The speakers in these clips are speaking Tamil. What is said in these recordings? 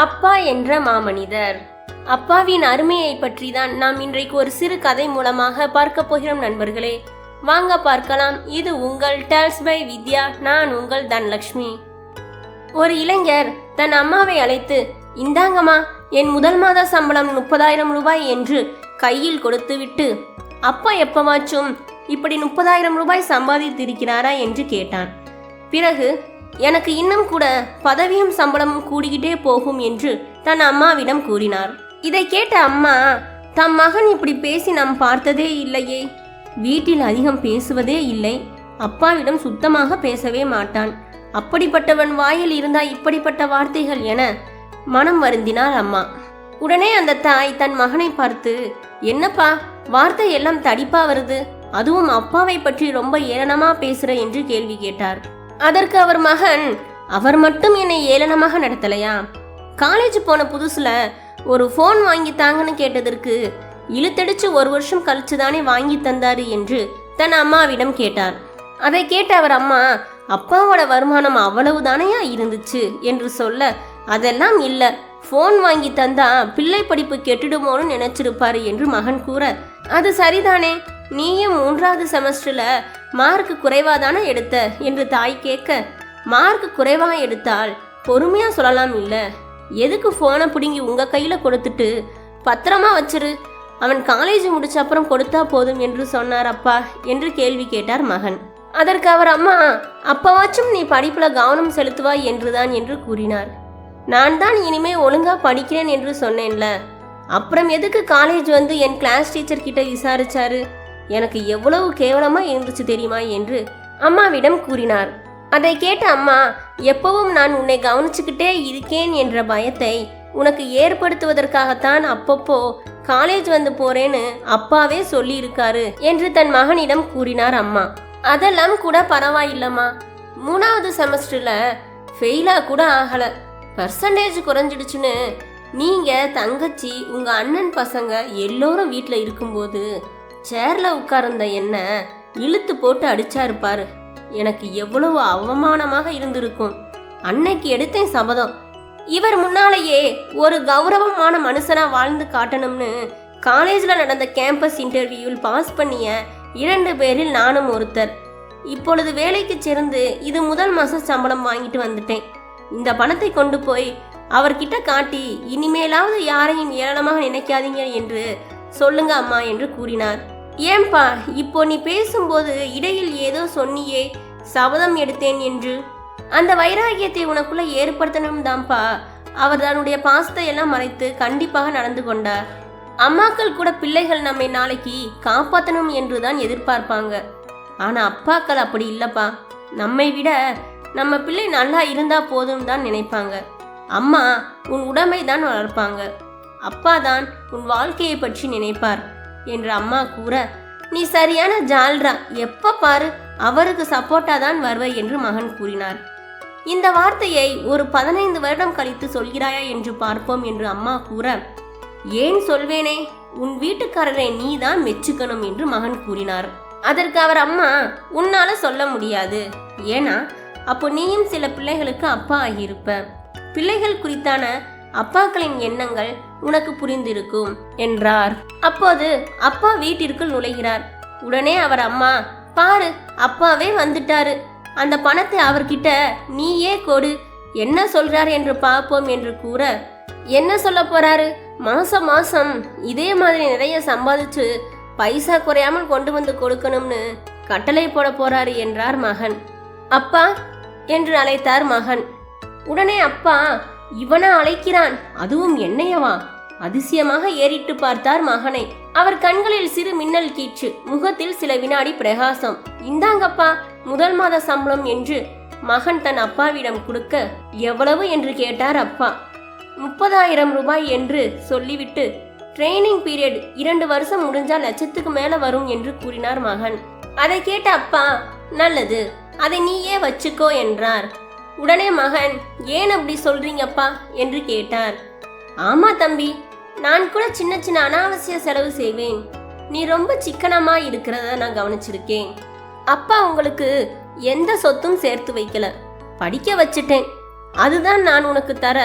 அப்பா என்ற மாமனிதர். அப்பாவின் அருமையை பற்றி தான் நாம் இன்றைக்கு ஒரு சிறு கதை மூலமாக பார்க்க போகிறோம் நண்பர்களே. வாங்க பார்க்கலாம். இது உங்கள் டேல்ஸ் பை வித்யா. நான் உங்கள் தனலட்சுமி. ஒரு இளைஞர் தன் அம்மாவை அழைத்து, இந்தாங்கம்மா, என் முதல் மாத சம்பளம் 30,000 ரூபாய் என்று கையில் கொடுத்துவிட்டு, அப்பா எப்பவாச்சும் இப்படி 30,000 ரூபாய் சம்பாதித்திருக்கிறாரா என்று கேட்டான். பிறகு, எனக்கு இன்னும் கூட பதவியும் சம்பளமும் கூடிக்கிட்டே போகும் என்று தன் அம்மாவிடம் கூறினார். இதை கேட்ட அம்மா, தம் மகன் இப்படி பேசி நாம் பார்த்ததே இல்லையே, வீட்டில் அதிகம் பேசுவதே இல்லை, அப்பாவிடம் சுத்தமாக பேசவே மாட்டான், அப்படிப்பட்டவன் வாயில் இருந்தா இப்படிப்பட்ட வார்த்தைகள் என மனம் வருந்தினார் அம்மா. உடனே அந்த தாய் தன் மகனை பார்த்து, என்னப்பா வார்த்தை எல்லாம் தடிப்பா வருது, அதுவும் அப்பாவை பற்றி ரொம்ப ஏளனமா பேசுற என்று கேள்வி கேட்டார். அதற்கு அவர் மகன், அவர் மட்டும் என்னை ஏளனமாக நடத்தலையா, காலேஜ் போன புதுசுல ஒரு ஃபோன் வாங்கி தாங்கன்னு கேட்டதற்கு இழுத்தடிச்சு 1 வருஷம் கழிச்சுதானே வாங்கி தந்தாரு என்று தன் அம்மாவிடம் கேட்டார். அதை கேட்ட அவர் அம்மா, அப்பாவோட வருமானம் அவ்வளவு தானையா இருந்துச்சு என்று சொல்ல, அதெல்லாம் இல்ல, ஃபோன் வாங்கி தந்தா பிள்ளை படிப்பு கெட்டுடுமோன்னு நினைச்சிருப்பாரு என்று மகன் கூற, அது சரிதானே, நீயும் 3வது செமஸ்டர்ல மார்க்கு குறைவாதானே எடுத்த என்று தாய் கேட்க, மார்க்கு குறைவா எடுத்தால் பொறுமையா சொல்லலாம் இல்ல, எதுக்கு போனை பிடுங்கி உங்க கையில கொடுத்துட்டு பத்திரமா வச்சிரு, அவன் காலேஜ் முடிச்ச அப்புறம் கொடுத்தா போதும் என்று சொன்னார் அப்பா என்று கேள்வி கேட்டார் மகன். அதற்கு அவர் அம்மா, அப்பவாச்சும் நீ படிப்புல கவனம் செலுத்துவாய் என்றுதான் என்று கூறினார். நான் தான் இனிமே ஒழுங்கா படிக்கிறேன் என்று சொன்னேன்ல, அப்புறம் எதுக்கு காலேஜ் வந்து என் கிளாஸ் டீச்சர் கிட்ட விசாரிச்சாரு, எனக்கு எவ்வளவு கேவலமா இருந்துச்சு தெரியுமா என்று அம்மாவிடம் கூறினார். அதை கேட்ட அம்மா, எப்பவும் நான் உன்னை கவனிச்சுக்கிட்டே இருக்கேன் என்ற பயத்தை உனக்கு ஏற்படுத்துவதற்காகத்தான் அப்பப்போ காலேஜ் வந்து போறேன்னு அப்பாவே சொல்லி இருக்காரு என்று தன் மகனிடம் கூறினார் அம்மா. அதெல்லாம் கூட பரவாயில்லம்மா, 3வது செமஸ்டர்ல ஃபெயிலா கூட ஆகல, பர்சன்டேஜ் குறைஞ்சிடுச்சுன்னு நீங்க தங்கச்சி உங்க அண்ணன் பசங்க எல்லோரும் வீட்டில் இருக்கும்போது சேர்ல உட்கார்ந்த என்ன இழுத்து போட்டு அடிச்சாரு பாரு, எனக்கு எவ்வளவு அவமானமாக இருந்திருக்கும், அன்னைக்கு எடுத்தேன் சபதம், இவர் முன்னாலேயே ஒரு கௌரவமான மனுஷனா வாழ்ந்து காட்டணும்னு காலேஜில் நடந்த கேம்பஸ் இன்டர்வியூவில் பாஸ் பண்ணிய 2 பேரில் நானும் ஒருத்தர். இப்பொழுது வேலைக்கு சேர்ந்து இது முதல் மாச சம்பளம் வாங்கிட்டு வந்துட்டேன், இந்த பணத்தை கொண்டு போய் அவர்கிட்ட காட்டி இனிமேலாவது யாரையும் ஏளனமாக நினைக்காதீங்க என்று சொல்லுங்க அம்மா என்று கூறினார். ஏன்பா இப்போ நீ பேசும்போது இடையில் ஏதோ சொன்னியே, சபதம் எடுத்தேன் என்று, அந்த வைராகியத்தை உனக்குள்ள ஏற்படுத்தணும் தான்ப்பா. அவர் தன்னுடைய பாசத்தை எல்லாம் மறைத்து கண்டிப்பாக நடந்து கொண்டார். அம்மாக்கள் கூட பிள்ளைகள் நம்மை நாளைக்கு காப்பாற்றணும் என்று தான் எதிர்பார்ப்பாங்க, ஆனா அப்பாக்கள் அப்படி இல்லப்பா, நம்மை விட நம்ம பிள்ளை நல்லா இருந்தா போதும் தான் நினைப்பாங்க. அம்மா உன் உடம்பை தான் வளர்ப்பாங்க, அப்பா தான் உன் வாழ்க்கையை பற்றி நினைப்பார் என்று அம்மா கூற, நீ சரியான ஜால்ரா, எப்ப பாரு அவருக்கு சப்போர்ட்டா தான் வருவை என்று மகன் கூறினார். இந்த வார்த்தையை ஒரு 15 வருடம் கழித்து சொல்கிறாயா என்று பார்ப்போம் என்று அம்மா கூற, ஏன் சொல்வேனே, உன் வீட்டுக்காரரை நீ தான் மெச்சுக்கணும் என்று மகன் கூறினார். அதற்கு அவர் அம்மா, உன்னால சொல்ல முடியாது, ஏன்னா அப்போ நீயும் சில பிள்ளைகளுக்கு அப்பா ஆகியிருப்ப, பிள்ளைகள் குறித்தான அப்பாக்களின் எண்ணங்கள் உனக்கு புரிந்திருக்கும் என்றார். அப்போது அப்பா வீட்டிற்குள் நுழைகிறார். உடனே அவர் அம்மா, பாரு அப்பாவே வந்துட்டாரு, அந்த பணத்தை அவர்கிட்ட நீயே கொடு, என்ன சொல்றார் என்று பார்ப்போம் என்று கூற, என்ன சொல்ல போறாரு, மாசம் மாசம் இதே மாதிரி நிறைய சம்பாதிச்சு பைசா குறையாமல் கொண்டு வந்து கொடுக்கணும்னு கட்டளை போட போறாரு என்றார் மகன். அப்பா என்று அழைத்தார் மகன். உடனே அப்பா, இவனா அழைக்கிறான், அதுவும் என்னையவா, அதிசயமாக ஏறிட்டு பார்த்தார் மகனை. அவர் கண்களில் சிறு மின்னல் கீற்று, முகத்தில் சில வினாடி பிரகாசம். இந்தாங்கப்பா முதல் மாத சம்பளம் என்று மகன் தன் அப்பாவிடம் கொடுக்க, எவ்வளவு என்று கேட்டார் அப்பா. 30,000 ரூபாய் என்று சொல்லிவிட்டு, ட்ரைனிங் பீரியட் 2 வருஷம் முடிஞ்சா லட்சத்துக்கு மேல வரும் என்று கூறினார் மகன். அதை கேட்ட அப்பா, நல்லது, அதை நீயே வச்சுக்கோ என்றார். உடனே மகன், ஏன் அப்படி சொல்றீங்கப்பா என்று கேட்டார். ஆமா தம்பி, நான் கூட சின்ன சின்ன அனாவசிய செலவு செய்வேன், நீ ரொம்ப சிக்கனமா இருக்கிறத நான் கவனிச்சிருக்கேன், அப்பா உங்களுக்கு எந்த சொத்தும் சேர்த்து வைக்கல, படிக்க வச்சுட்டேன், அதுதான் நான் உனக்கு தர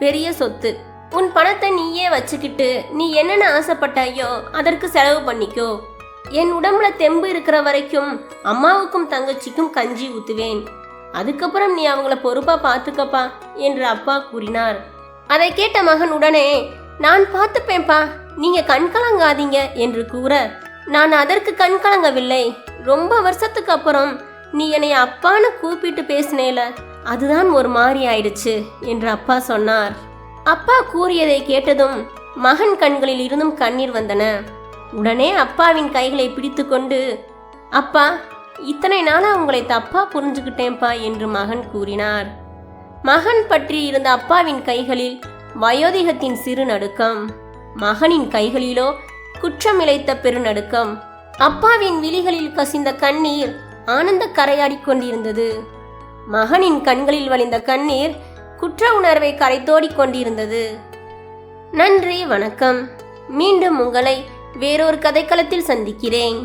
பெரிய சொத்து. உன் பணத்தை நீயே வச்சுக்கிட்டு நீ என்னென்ன ஆசைப்பட்டாயோ அதற்கு செலவு பண்ணிக்கோ. என் உடம்புல தெம்பு இருக்கிற வரைக்கும் அம்மாவுக்கும் தங்கச்சிக்கும் கஞ்சி ஊத்துவேன். அதுக்கப்புறம் நீ அவங்கள பொறுப்பா பார்த்துக்கப்பா என்று அப்பா கூறினார். அதை கேட்ட மகன் உடனே, நான் பார்த்துப்பேன்ப்பா, நீங்க கண்கலங்காதீங்க என்று கூற, நான் அதற்கு கண்கலங்கவில்லை. ரொம்ப வருஷத்துக்கு அப்புறம் நீ என்னை அப்பான்னு கூப்பிட்டு பேசினேல, அதுதான் ஒரு மாதிரி ஆயிடுச்சு என்று அப்பா சொன்னார். அப்பா கூறியதை கேட்டதும் மகன் கண்களில் இருந்தும் கண்ணீர் வந்தன. உடனே அப்பாவின் கைகளை பிடித்து கொண்டு, அப்பா, இத்தனை நாளா உங்களை தப்பா புரிஞ்சுக்கிட்டேன்ப்பா என்று மகன் கூறினார். மகன் பற்றி இருந்த அப்பாவின் கைகளில் வயோதிகத்தின் சிறு நடுக்கம், மகனின் கைகளிலோ குற்றம் இழைத்த பெருநடுக்கம். அப்பாவின் விழிகளில் கசிந்த கண்ணீர் ஆனந்த கரையாடிக் கொண்டிருந்தது. மகனின் கண்களில் வழிந்த கண்ணீர் குற்ற உணர்வை கரைத்தோடிக் கொண்டிருந்தது. நன்றி, வணக்கம். மீண்டும் உங்களை வேறொரு கதைக்களத்தில் சந்திக்கிறேன்.